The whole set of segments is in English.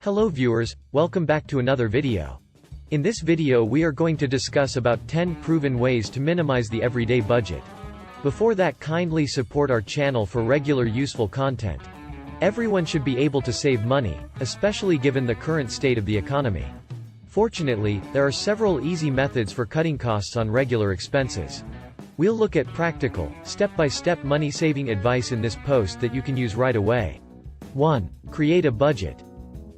Hello viewers, welcome back to another video. In this video we are going to discuss about 10 proven ways to minimize the everyday budget. Before that, kindly support our channel for regular useful content. Everyone should be able to save money, especially given the current state of the economy. Fortunately, there are several easy methods for cutting costs on regular expenses. We'll look at practical, step-by-step money-saving advice in this post that you can use right away. 1. Create a budget.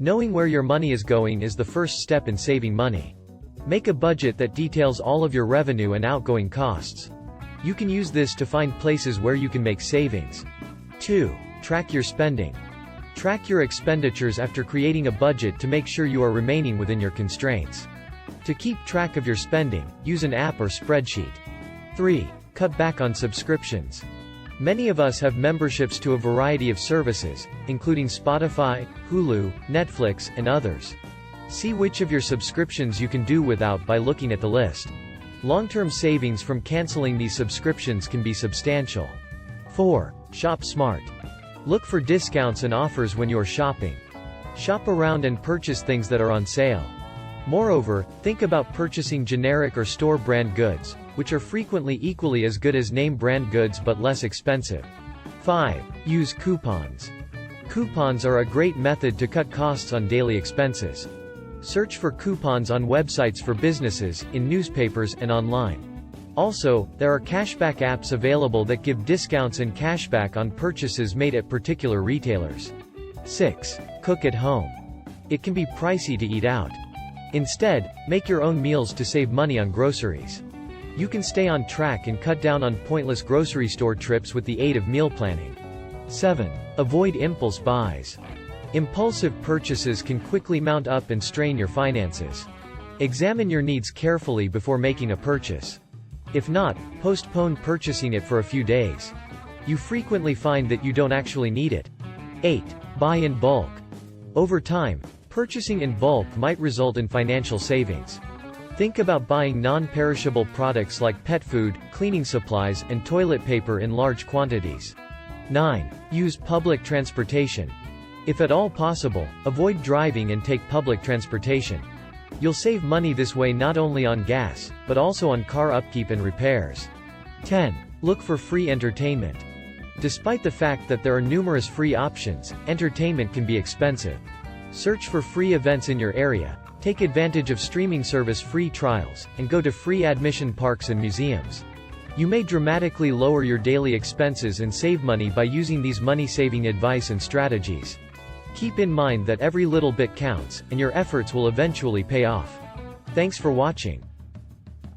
Knowing where your money is going is the first step in saving money. Make a budget that details all of your revenue and outgoing costs. You can use this to find places where you can make savings. 2. Track your spending. Track your expenditures after creating a budget to make sure you are remaining within your constraints. To keep track of your spending, use an app or spreadsheet. 3. Cut back on subscriptions. Many of us have memberships to a variety of services, including Spotify, Hulu, Netflix, and others. See which of your subscriptions you can do without by looking at the list. Long-term savings from canceling these subscriptions can be substantial. 4. Shop smart. Look for discounts and offers when you're shopping. Shop around and purchase things that are on sale. Moreover, think about purchasing generic or store brand goods, which are frequently equally as good as name brand goods but less expensive. 5. Use coupons. Coupons are a great method to cut costs on daily expenses. Search for coupons on websites for businesses, in newspapers, and online. Also, there are cashback apps available that give discounts and cashback on purchases made at particular retailers. 6. Cook at home. It can be pricey to eat out. Instead, make your own meals to save money on groceries. You can stay on track and cut down on pointless grocery store trips with the aid of meal planning. 7. Avoid impulse buys. Impulsive purchases can quickly mount up and strain your finances. Examine your needs carefully before making a purchase. If not, postpone purchasing it for a few days. You frequently find that you don't actually need it. 8. Buy in bulk. Over time, purchasing in bulk might result in financial savings. Think about buying non-perishable products like pet food, cleaning supplies, and toilet paper in large quantities. 9. Use public transportation. If at all possible, avoid driving and take public transportation. You'll save money this way not only on gas, but also on car upkeep and repairs. 10. Look for free entertainment. Despite the fact that there are numerous free options, entertainment can be expensive. Search for free events in your area, take advantage of streaming service free trials, and go to free admission parks and museums. You may dramatically lower your daily expenses and save money by using these money-saving advice and strategies. Keep in mind that every little bit counts, and your efforts will eventually pay off. Thanks for watching.